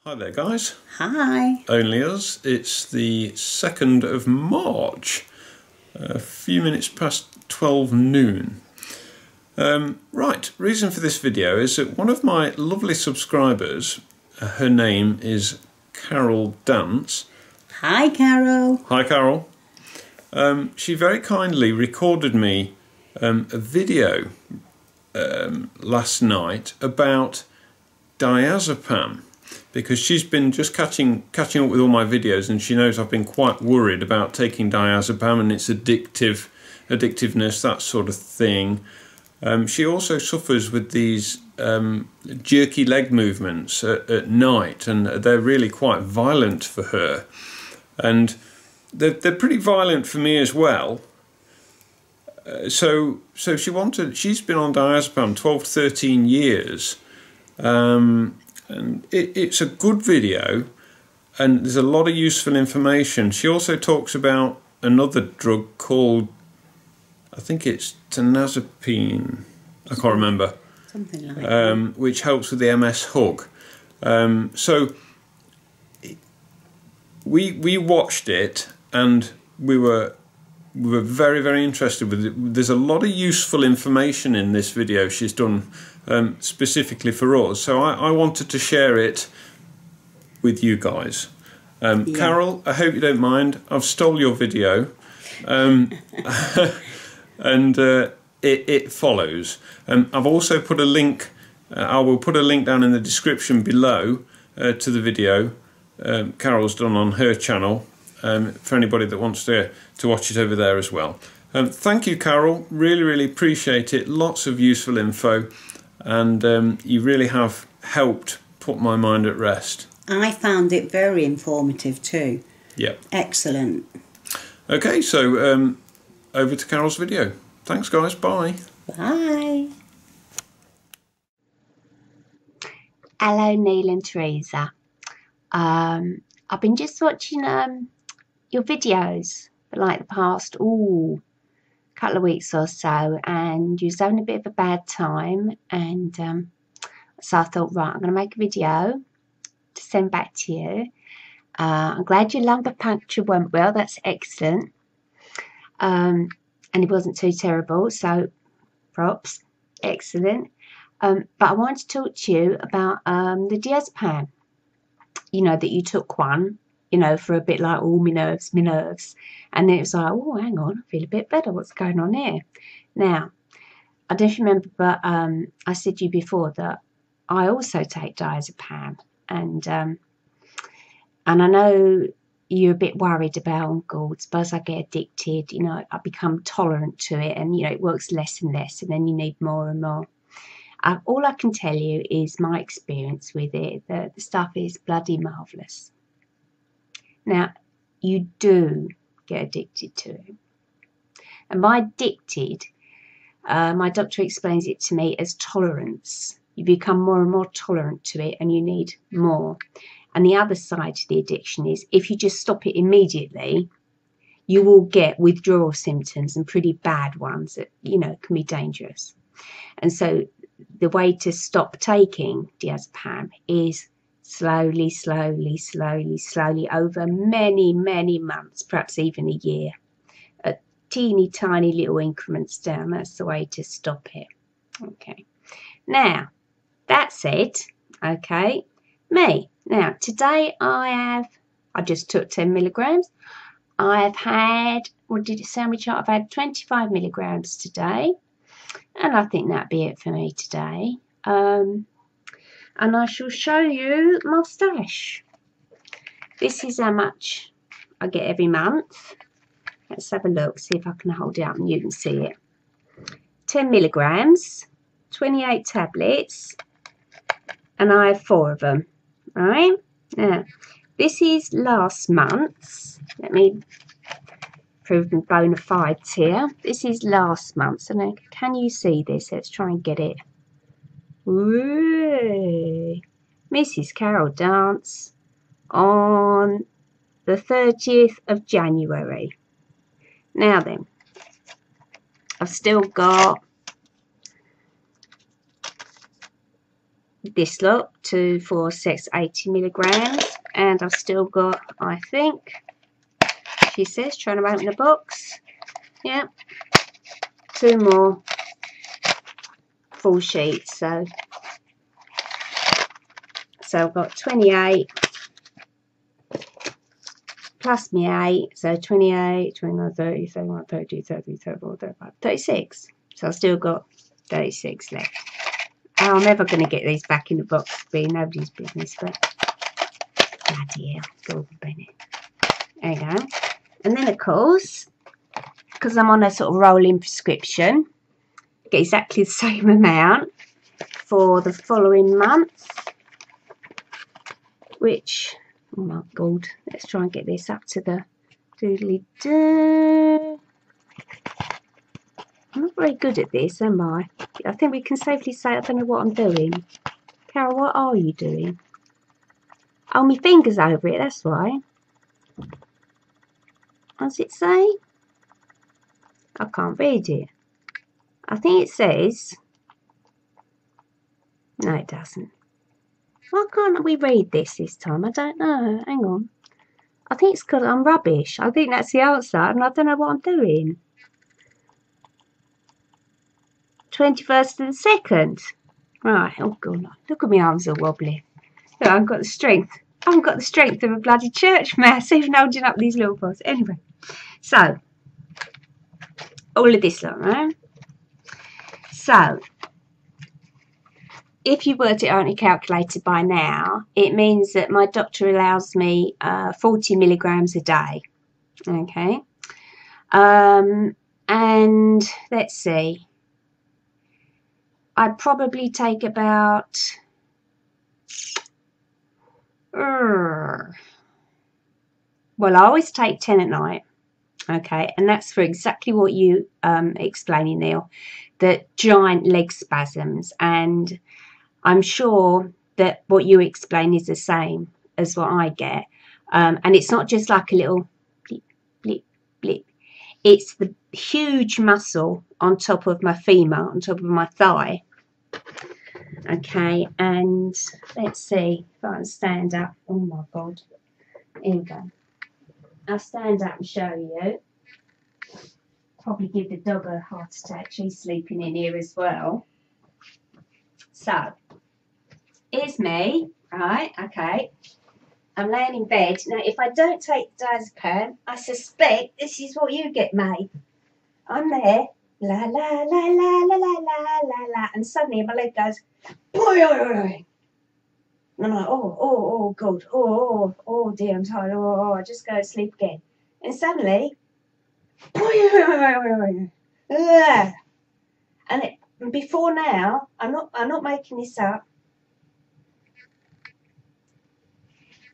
Hi there guys. Hi. Only us. It's the 2nd of March, a few minutes past 12 noon. Right, reason for this video is that one of my lovely subscribers, her name is Carol Dance. Hi Carol. Hi Carol. She very kindly recorded me a video last night about Diazepam, because she's been just catching up with all my videos, and she knows I've been quite worried about taking Diazepam and its addictiveness, that sort of thing. She also suffers with these jerky leg movements at night, and they're really quite violent for her, and they're pretty violent for me as well. So she's been on Diazepam 12 to 13 years. And it's a good video, and there's a lot of useful information. She also talks about another drug called, I think it's Tizanidine, I can't remember, something like that, which helps with the MS hug. So we watched it, and we were very, very interested with it. There's a lot of useful information in this video she's done specifically for us, so I wanted to share it with you guys. Yeah. Carol, I hope you don't mind. I've stole your video, and it follows. I've also put a link. I will put a link down in the description below to the video Carol's done on her channel, for anybody that wants to watch it over there as well. Thank you, Carol. Really appreciate it. Lots of useful info, and you really have helped put my mind at rest. I found it very informative too. Yeah. Excellent. Okay, so over to Carol's video. Thanks guys, bye. Bye. Hello Neil and Teresa. I've been just watching your videos for like the past couple of weeks or so, and you was having a bit of a bad time, and so I thought, right, I'm going to make a video to send back to you. I'm glad your lumbar puncture went well. That's excellent, and it wasn't too terrible, so props. Excellent. But I wanted to talk to you about the Diazepam. You know, that you took one, you know, for a bit like, oh, my nerves. And then it was like, oh, hang on, I feel a bit better. What's going on here? Now, I don't remember, but I said to you before that I also take Diazepam. And I know you're a bit worried about, oh, God, suppose I get addicted, you know, I become tolerant to it, and, you know, it works less and less, and then you need more and more. All I can tell you is my experience with it. The stuff is bloody marvellous. Now, you do get addicted to it. And by addicted, my doctor explains it to me as tolerance. You become more and more tolerant to it, and you need more. And the other side to the addiction is, if you just stop it immediately, you will get withdrawal symptoms, and pretty bad ones that, you know, can be dangerous. And so the way to stop taking Diazepam is slowly over many months, perhaps even a year, at teeny tiny little increments down. That's the way to stop it. Okay. Now, that said, okay, me. Now, today I just took 10 milligrams. I've had, what did it say on my chart? I've had 25 milligrams today. And I think that'd be it for me today. And I shall show you my stash. This is how much I get every month. Let's have a look, see if I can hold it up and you can see it. 10 milligrams, 28 tablets, and I have 4 of them. All right? Now, this is last month's. Let me prove my bona fides here. This is last month's. And can you see this? Let's try and get it. Ooh. Mrs. Carol Dance on the 30th of January. Now then, I've still got this lot, 2, 4, 6, 80 milligrams, and I've still got, I think, she says, trying to open the box, yeah, 2 more full sheets, so I've got 28 plus me 8, so 28, 29, 30, 31, 32, 33, 34, 35, 36. So I've still got 36 left. Oh, I'm never going to get these back in the box. Be nobody's business, but bloody hell, Gordon Bennett. There you go. And then, of course, because I'm on a sort of rolling prescription, I get exactly the same amount for the following month, which, oh my God, let's try and get this up to the doodly-doo. I'm not very good at this, am I? I think we can safely say I don't know what I'm doing. Carol, what are you doing? Oh, my finger's over it, that's why. What does it say? I can't read it. I think it says... No, it doesn't. Why can't we read this time? I don't know. Hang on. I think it's because I'm rubbish. I think that's the answer, and I don't know what I'm doing. 21st to the 2nd. Right, oh God, look at my arms are wobbly. Look, I haven't got the strength. I haven't got the strength of a bloody church mouse, even holding up these little balls. Anyway, so, all of this lot, right? So, if you worked it out on your calculator by now, it means that my doctor allows me 40 milligrams a day. Okay. And let's see. I'd probably take about... well, I always take 10 at night. Okay. And that's for exactly what you explaining, Neil. The giant leg spasms. And I'm sure that what you explain is the same as what I get. And it's not just like a little blip, blip, blip. It's the huge muscle on top of my femur, on top of my thigh. Okay, and let's see if I can stand up. Oh my God. Here we go. I'll stand up and show you. Probably give the dog a heart attack. She's sleeping in here as well. So, here's me, right, okay. I'm laying in bed. Now, if I don't take diazepam, I suspect this is what you get, mate. I'm there, la, la, la, la, la, la, la, la, la, and suddenly my leg goes, boing. And I'm like, oh, God, oh, dear, I'm tired, oh, I just go to sleep again. And suddenly, boing, and before now, I'm not making this up,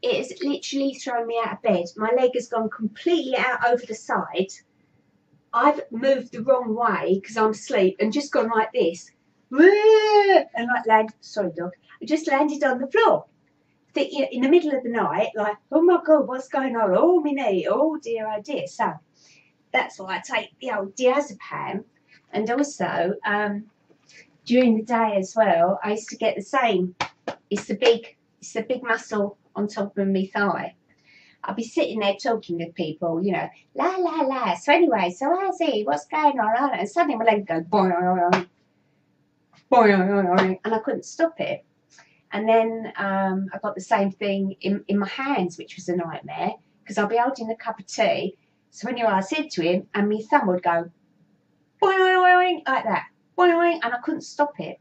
it has literally thrown me out of bed. My leg has gone completely out over the side. I've moved the wrong way because I'm asleep and just gone like this. And like sorry dog, I just landed on the floor. In the middle of the night, like, oh my God, what's going on? Oh, my knee, oh dear, oh dear. So that's why I take the old diazepam. And also, during the day as well, I used to get the same. It's the big muscle on top of my thigh. I'll be sitting there talking with people, you know, la, la, la. So anyway, so how's he? What's going on? And suddenly my leg goes, boing, boing, and I couldn't stop it. And then I got the same thing in my hands, which was a nightmare, because I'll be holding a cup of tea. So anyway, I said to him, and my thumb would go, boing, like that, boing, and I couldn't stop it.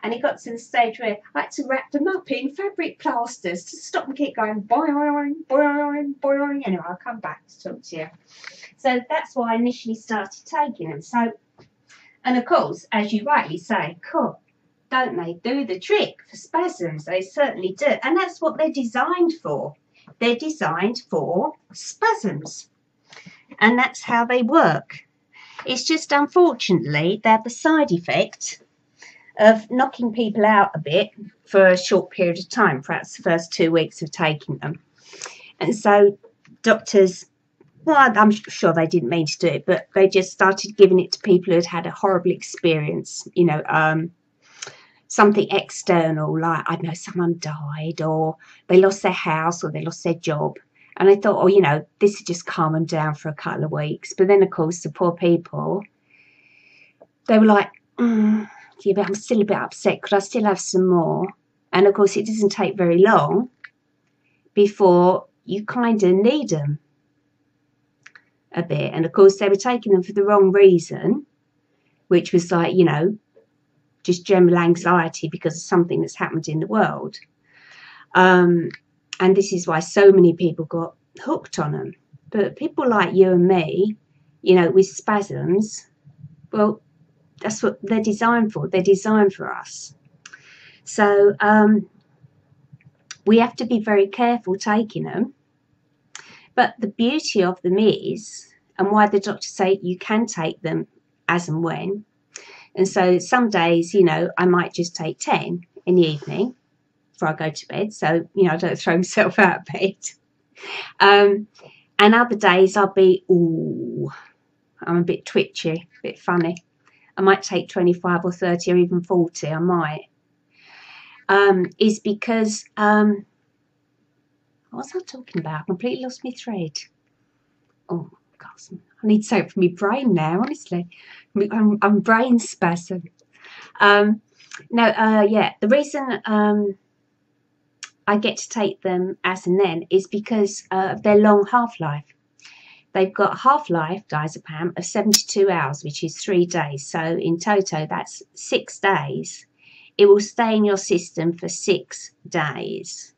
And it got to the stage where I had to wrap them up in fabric plasters to stop them keep going boing, boing, boing. Anyway, I'll come back to talk to you. So that's why I initially started taking them. So, and of course, as you rightly say, cool, don't they do the trick for spasms? They certainly do. And that's what they're designed for. They're designed for spasms. And that's how they work. It's just, unfortunately, they have the side effect of knocking people out a bit for a short period of time, perhaps the first 2 weeks of taking them. And so doctors, well, I'm sure they didn't mean to do it, but they just started giving it to people who had had a horrible experience, you know, something external, like, I don't know, someone died, or they lost their house, or they lost their job. And I thought, oh, you know, this would just calm them down for a couple of weeks. But then, of course, the poor people, they were like, yeah, but I'm still a bit upset. Could I still have some more? And, of course, it doesn't take very long before you kind of need them a bit. And, of course, they were taking them for the wrong reason, which was like, you know, just general anxiety because of something that's happened in the world. And this is why so many people got hooked on them. But people like you and me, you know, with spasms, well, that's what they're designed for. They're designed for us. So we have to be very careful taking them. But the beauty of them is, and why the doctors say you can take them as and when. And so some days, you know, I might just take 10 in the evening before I go to bed. So, you know, I don't throw myself out of bed. And other days I'll be, ooh, I'm a bit twitchy, a bit funny. I might take 25 or 30 or even 40, I might. Is because, what was I talking about? I completely lost my thread. Oh, God, I need something for my brain now, honestly. I'm brain spasm. Yeah, the reason I get to take them as and then is because of their long half-life. They've got half-life, Diazepam, of 72 hours, which is 3 days. So in toto, that's 6 days. It will stay in your system for 6 days.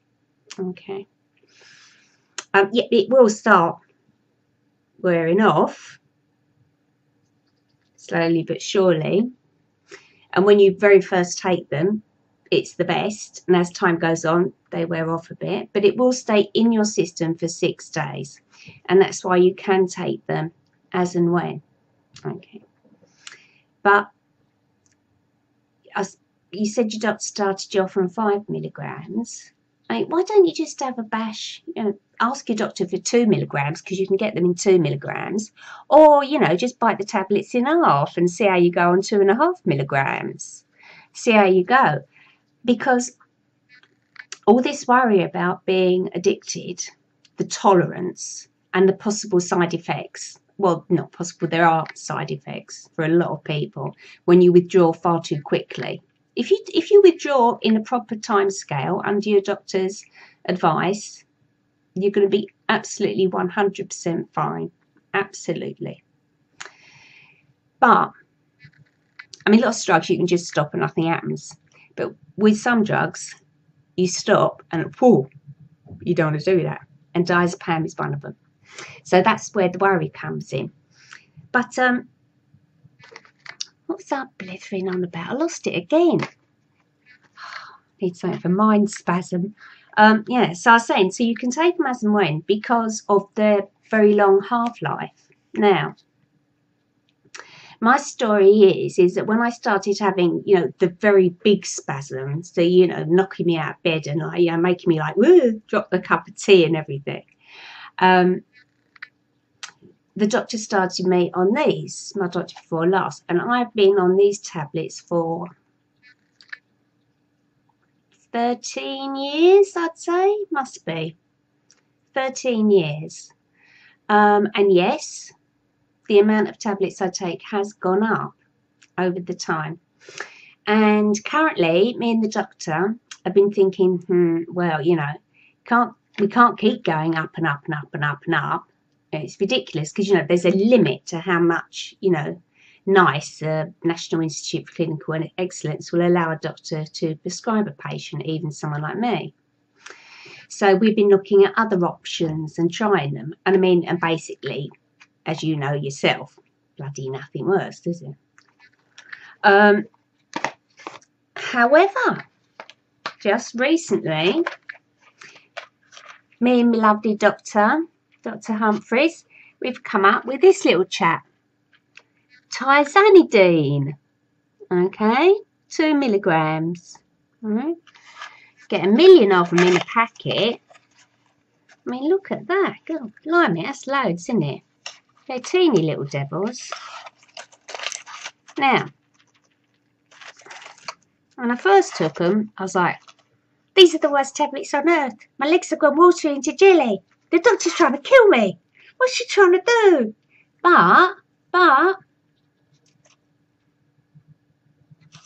Okay. Yeah, it will start wearing off slowly but surely. And when you very first take them, it's the best. And as time goes on, they wear off a bit. But it will stay in your system for 6 days. And that's why you can take them as and when. Okay. But you said your doctor started you off on 5 milligrams. I mean, why don't you just have a bash, you know, ask your doctor for 2 milligrams because you can get them in 2 milligrams. Or, you know, just bite the tablets in half and see how you go on 2.5 milligrams. See how you go. Because all this worry about being addicted, the tolerance and the possible side effects, well, not possible, there are side effects for a lot of people when you withdraw far too quickly. If you withdraw in a proper time scale under your doctor's advice, you're going to be absolutely 100% fine. Absolutely. But, I mean, lots of drugs you can just stop and nothing happens. But with some drugs, you stop and, whoa, you don't want to do that. And diazepam is one of them. So that's where the worry comes in. But what was I blithering on about? I lost it again. Need something for mind spasm. Yeah, so I was saying, so you can take them as and when because of their very long half-life. Now, my story is that when I started having, you know, the very big spasms, the, you know, knocking me out of bed and, like, you know, making me like, woo, drop the cup of tea and everything. The doctor started me on these, my doctor before last, and I've been on these tablets for 13 years, I'd say, must be 13 years. And yes, the amount of tablets I take has gone up over the time. And currently, me and the doctor have been thinking, well, you know, we can't keep going up and up and up and up and up. It's ridiculous because, you know, there's a limit to how much, you know, NICE, National Institute for Clinical Excellence, will allow a doctor to prescribe a patient, even someone like me. So we've been looking at other options and trying them. And I mean, and basically, as you know yourself, bloody nothing worse, does it? However, just recently, me and my lovely Dr. Humphreys, we've come up with this little chap. Tizanidine. Okay, 2 milligrams. All right. Get 1 million of them in a packet. I mean, look at that. God, blimey, that's loads, isn't it? They're teeny little devils. Now, When I first took them, I was like, these are the worst tablets on earth. My legs have gone watery into jelly. The doctor's trying to kill me. What's she trying to do? But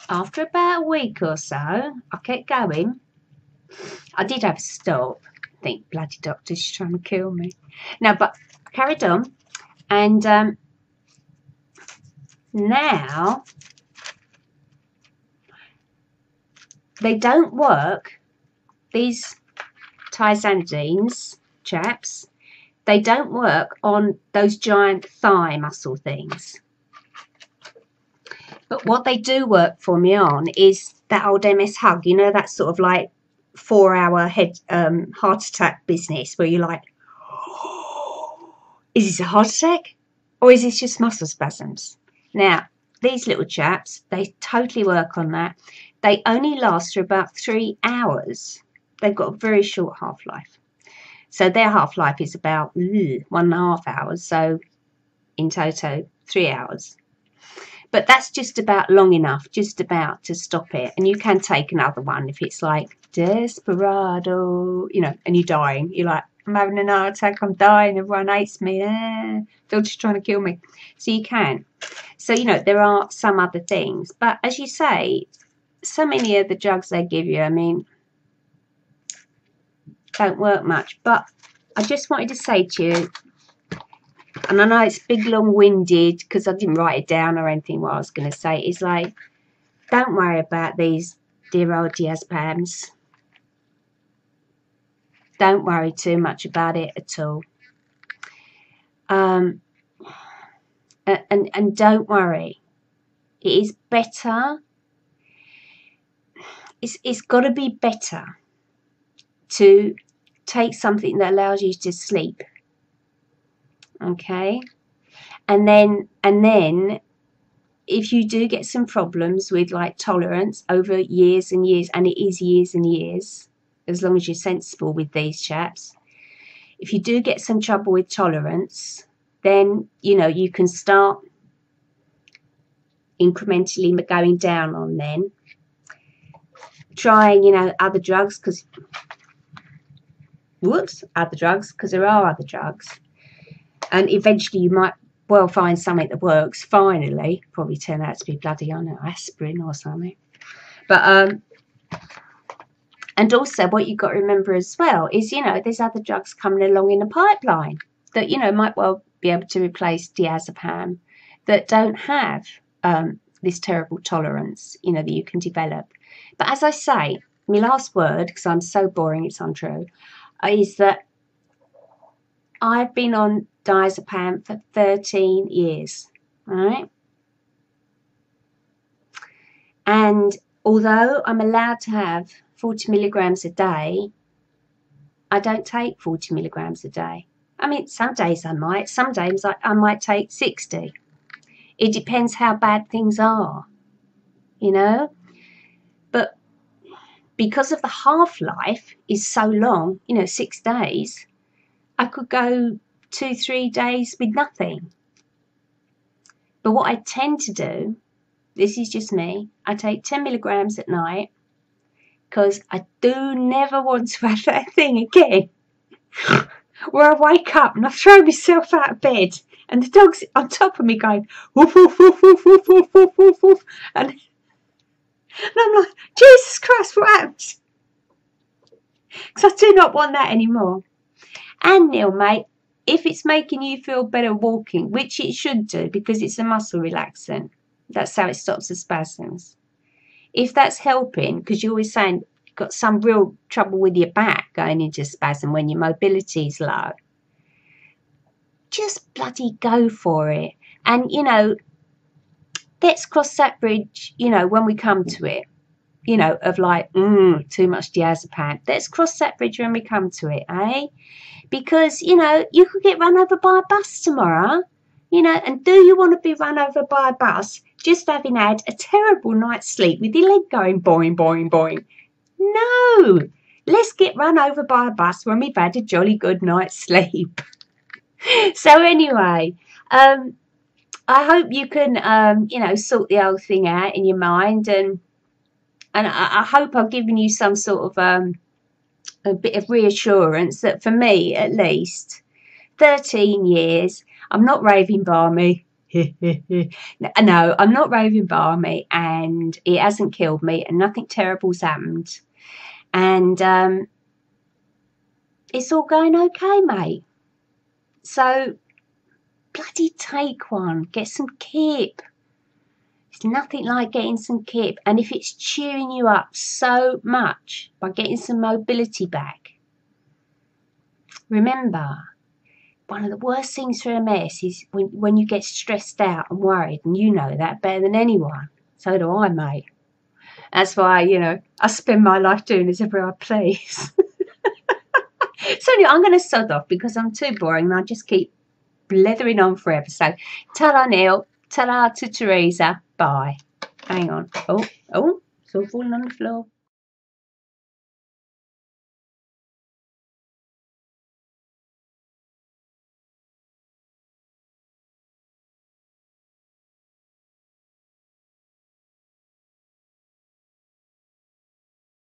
after about a week or so, I kept going. I did have to stop. I think, bloody doctor, she's trying to kill me. No, but I carried on. And now they don't work. These Tizanidines, chaps, they don't work on those giant thigh muscle things. But what they do work for me on is that old MS hug, you know, that sort of like 4-hour heart attack business where you're like, oh, is this a heart attack or is this just muscle spasms? Now, these little chaps, they totally work on that. They only last for about 3 hours. They've got a very short half-life. So their half-life is about 1.5 hours. So in total, 3 hours. But that's just about long enough, just about to stop it. And you can take another one if it's like desperado, you know, and you're dying. You're like, I'm having an heart attack, I'm dying, everyone hates me. They're just trying to kill me. So you can. So, you know, there are some other things. But as you say, so many of the drugs they give you, I mean, don't work much. But I just wanted to say to you, and I know it's big, long-winded because I didn't write it down or anything what I was going to say. It's like, don't worry about these dear old Diazepams. Don't worry too much about it at all. And don't worry. It is better. It's got to be better to take something that allows you to sleep. Okay, and then if you do get some problems with like tolerance over years and years, and it is years and years, as long as you're sensible with these chaps, if you do get some trouble with tolerance, then you know you can start incrementally going down on then trying, you know, other drugs, because there are other drugs. And eventually you might well find something that works, finally. Probably turn out to be bloody, I don't know, aspirin or something. But, and also what you've got to remember as well is, you know, there's other drugs coming along in the pipeline that, you know, might well be able to replace Diazepam that don't have this terrible tolerance, you know, that you can develop. But as I say, my last word, because I'm so boring it's untrue, is that I've been on Diazepam for 13 years, right? And although I'm allowed to have 40 milligrams a day, I don't take 40 milligrams a day. I mean, some days I might, some days I might take 60. It depends how bad things are, you know? But because of the half-life is so long, you know, 6 days, I could go 2-3 days with nothing. But what I tend to do, this is just me, I take 10 milligrams at night because I do never want to have that thing again where I wake up and I throw myself out of bed and the dog's on top of me going woof woof woof woof woof woof woof woof woof, and I'm like, Jesus Christ, what happened? Because I do not want that anymore. And Neil, mate, if it's making you feel better walking, which it should do because it's a muscle relaxant, that's how it stops the spasms. If that's helping, because you're always saying you've got some real trouble with your back going into spasm when your mobility's low, just bloody go for it. And, you know, let's cross that bridge, you know, when we come to it, you know, of like, too much Diazepam. Let's cross that bridge when we come to it, eh? Because, you know, you could get run over by a bus tomorrow, you know, and do you want to be run over by a bus just having had a terrible night's sleep with your leg going boing, boing, boing? No! Let's get run over by a bus when we've had a jolly good night's sleep. So anyway, I hope you can, you know, sort the whole thing out in your mind, and And I hope I've given you some sort of a bit of reassurance that for me, at least, 13 years, I'm not raving balmy. No, I'm not raving balmy, and it hasn't killed me, and nothing terrible's happened. And it's all going okay, mate. So bloody take one. Get some kip. It's nothing like getting some kip. And if it's cheering you up so much by getting some mobility back, remember, one of the worst things for MS is when you get stressed out and worried, and you know that better than anyone. So do I, mate. That's why, you know, I spend my life doing as ever I please. So anyway, I'm going to sod off because I'm too boring and I just keep blethering on forever. So ta-ra Neil, ta-ra to Teresa, bye. Hang on. Oh, it's all falling on the floor.